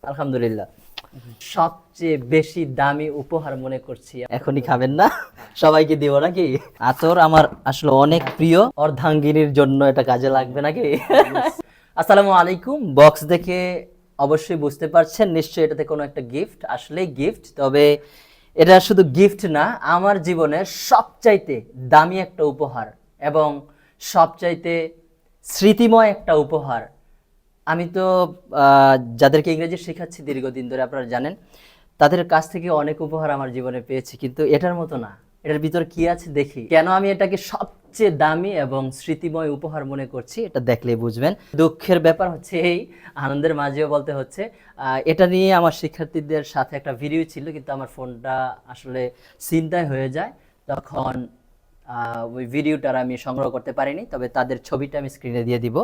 আলহামদুলিল্লাহ। সবচেয়ে বেশি দামি উপহার মনে করছি এখনই খাবেন না, সবাইকে দিব নাকি? আতর আমার আসলে অনেক প্রিয়, অর্ধাঙ্গিনীর জন্য এটা কাজে লাগবে নাকি? আসসালামু আলাইকুম। বক্স দেখে অবশ্যই বুঝতে পারছেন নিশ্চয়ই এটাতে কোনো একটা গিফট, আসলেই গিফট। তবে এটা শুধু গিফট না, আমার জীবনের সবচাইতে দামি একটা উপহার এবং সবচাইতে স্মৃতিময় একটা উপহার। আমি তো যাদেরকে ইংরেজি শেখাচ্ছি দীর্ঘদিন ধরে, আপনারা জানেন, তাদের কাছ থেকে অনেক উপহার আমার জীবনে পেয়েছি, কিন্তু এটার মতো না। এটার ভিতর কি আছে দেখি, কেন আমি এটাকে সবচেয়ে দামি এবং স্মৃতিময় উপহার মনে করছি এটা দেখলেই বুঝবেন। দুঃখের ব্যাপার হচ্ছে এই, আনন্দের মাঝেও বলতে হচ্ছে, এটা নিয়ে আমার শিক্ষার্থীদের সাথে একটা ভিডিও ছিল, কিন্তু আমার ফোনটা আসলে ছিনতাই হয়ে যায়, তখন ওই ভিডিওটার আমি সংগ্রহ করতে পারিনি। তবে তাদের ছবিটা আমি স্ক্রিনে দিয়ে দিব।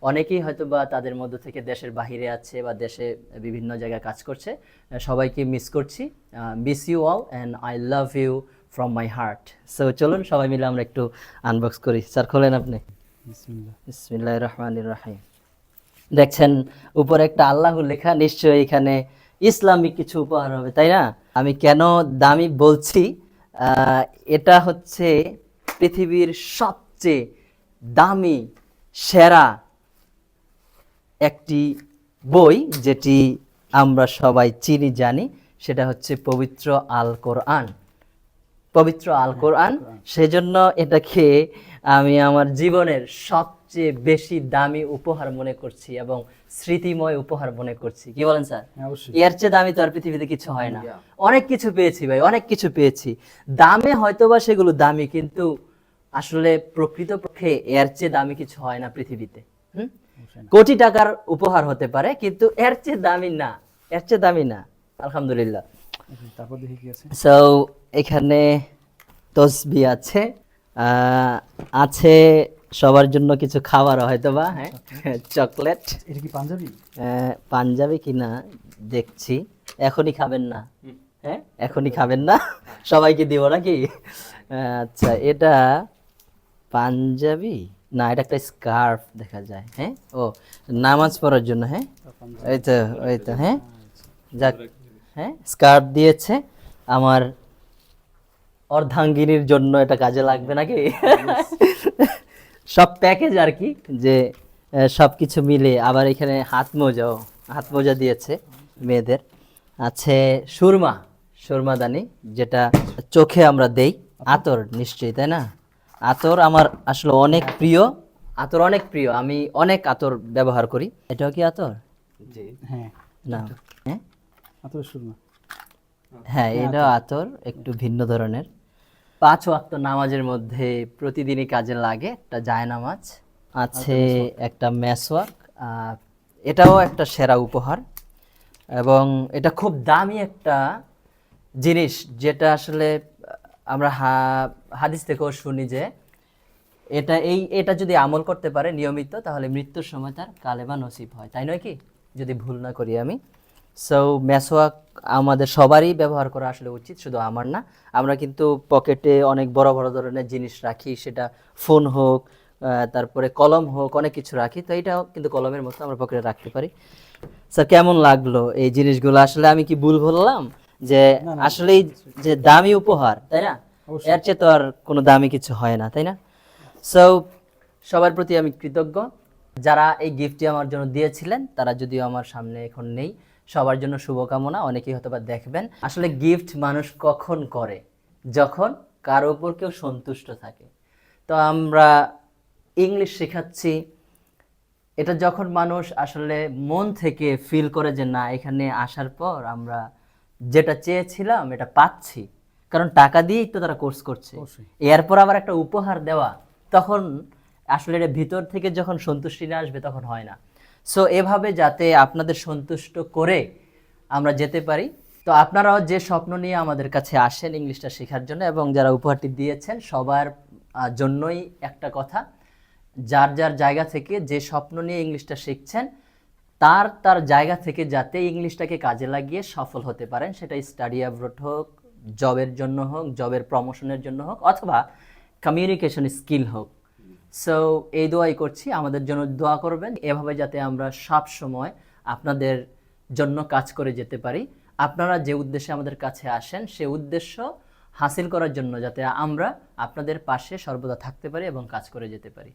অনেকেই হয়তো বা তাদের মধ্য থেকে দেশের বাহিরে আছে বা দেশে বিভিন্ন জায়গায় কাজ করছে, সবাইকে মিস করছি। Miss you all and I love you from my heart. So চলুন সবাই মিলে আমরা একটু আনবক্স করি। স্যার খোলেন আপনি। বিসমিল্লাহির রহমানির রহিম। দেখছেন উপরে একটা আল্লাহ লেখা, নিশ্চয়ই এখানে ইসলামিক কিছু উপহার হবে, তাই না? আমি কেন দামি বলছি, এটা হচ্ছে পৃথিবীর সবচেয়ে দামি সেরা একটি বই, যেটি আমরা সবাই চিনি জানি, সেটা হচ্ছে পবিত্র আল কোরআন। পবিত্র আল কোরআন। সেজন্য এটাকে আমি আমার জীবনের সবচেয়ে বেশি দামি উপহার মনে করছি এবং স্মৃতিময় উপহার মনে করছি। কি বলেন স্যার? এর চেয়ে দামি তো আর পৃথিবীতে কিছু হয় না। অনেক কিছু পেয়েছি ভাই, অনেক কিছু পেয়েছি। দামে হয়তোবা সেগুলো দামি, কিন্তু আসলে প্রকৃতপক্ষে এর চেয়ে দামি কিছু হয় না পৃথিবীতে। কোটি টাকার উপহার হতে পারে, কিন্তু এর চেয়ে দামি না, এর চেয়ে দামি না। আলহামদুলিল্লাহ। তারপর দেখি কি আছে। সো এখানে তসবি আছে, আছে সবার জন্য কিছু খাবার হয়তো বা, হ্যাঁ, চকলেট। এটা কি পাঞ্জাবি? পাঞ্জাবি কিনা দেখছি। এখনই খাবেন না, হ্যাঁ, এখনই খাবেন না, সবাইকে দিব নাকি? আচ্ছা, এটা পাঞ্জাবি না, এটা একটা স্কার্ফ দেখা যায়। হ্যাঁ, ও নামাজ পড়ার জন্য। হ্যাঁ, এই তো, ওই তো, হ্যাঁ, যাক, হ্যাঁ, স্কার্ফ দিয়েছে আমার অর্ধাঙ্গিনীর জন্য, এটা কাজে লাগবে নাকি? সব প্যাকেজ আর কি, যে সবকিছু মিলে। আবার এখানে হাত মোজা দিয়েছে মেয়েদের। আছে সুরমা, সুরমাদানি, যেটা চোখে আমরা দেই। আতর নিশ্চয়ই, তাই না? আতর আমার আসলে অনেক প্রিয়, আতর অনেক প্রিয়, আমি অনেক আতর ব্যবহার করি। এটাও কি আতর? হ্যাঁ, না, হ্যাঁ, আতর সুরমা। হ্যাঁ, এটাও আতর, একটু ভিন্ন ধরনের। 5 ওয়াক্ত নামাজের মধ্যে প্রতিদিনই কাজে লাগে একটা জায়নামাজ আছে, একটা মেসওয়াক। এটাও একটা সেরা উপহার এবং এটা খুব দামি একটা জিনিস, যেটা আসলে আমরা হাদিস থেকেও শুনি যে এটা যদি আমল করতে পারে নিয়মিত, তাহলে মৃত্যুর সময় তার কালেমা নসিব হয়, তাই নয় কি? যদি ভুল না করি আমি। সো মেসওয়াক আমাদের সবারই ব্যবহার করা আসলে উচিত, শুধু আমার না। আমরা কিন্তু পকেটে অনেক বড় বড় ধরনের জিনিস রাখি, সেটা ফোন হোক, তারপরে কলম হোক, অনেক কিছু রাখি। তো এটাও কিন্তু কলমের মতো আমরা পকেটে রাখতে পারি। স্যার কেমন লাগলো এই জিনিসগুলো? আসলে আমি কি ভুল বললাম যে আসলেই যে দামি উপহার, তাই না? এর চেয়ে তো আর কোনো দামি কিছু হয় না, তাই না? সো সবার প্রতি আমি কৃতজ্ঞ, যারা এই গিফটটি আমার জন্য দিয়েছিলেন। তারা যদিও আমার সামনে এখন নেই, সবার জন্য শুভকামনা। অনেকেই হয়তো বা দেখবেন। আসলে গিফট মানুষ কখন করে? যখন কারো উপর কেউ সন্তুষ্ট থাকে। তো আমরা ইংলিশ শেখাচ্ছি, এটা যখন মানুষ আসলে মন থেকে ফিল করে যে না, এখানে আসার পর আমরা যেটা চেয়েছিলাম এটা পাচ্ছি, কারণ টাকা দিয়েই তো তারা কোর্স করছে। এরপর আবার একটা উপহার দেওয়া, তখন আসলে এটা ভিতর থেকে যখন সন্তুষ্টি না আসবে তখন হয় না। সো এভাবে যাতে আপনাদের সন্তুষ্ট করে আমরা যেতে পারি। তো আপনারাও যে স্বপ্ন নিয়ে আমাদের কাছে আসেন ইংলিশটা শেখার জন্য, এবং যারা উপহারটি দিয়েছেন সবার জন্যই একটা কথা, যার যার জায়গা থেকে যে স্বপ্ন নিয়ে ইংলিশটা শিখছেন, তার তার জায়গা থেকে যাতে ইংলিশটাকে কাজে লাগিয়ে সফল হতে পারেন, সেটা স্টাডি অ্যাব্রড হোক, জবের জন্য হোক, জবের প্রমোশনের জন্য হোক, অথবা কমিউনিকেশন স্কিল হোক। সো এই দোয়াই করছি, আমাদের জন্য দোয়া করবেন, এভাবে যাতে আমরা সব সময় আপনাদের জন্য কাজ করে যেতে পারি। আপনারা যে উদ্দেশ্যে আমাদের কাছে আসেন সে উদ্দেশ্য হাসিল করার জন্য, যাতে আমরা আপনাদের পাশে সর্বদা থাকতে পারি এবং কাজ করে যেতে পারি।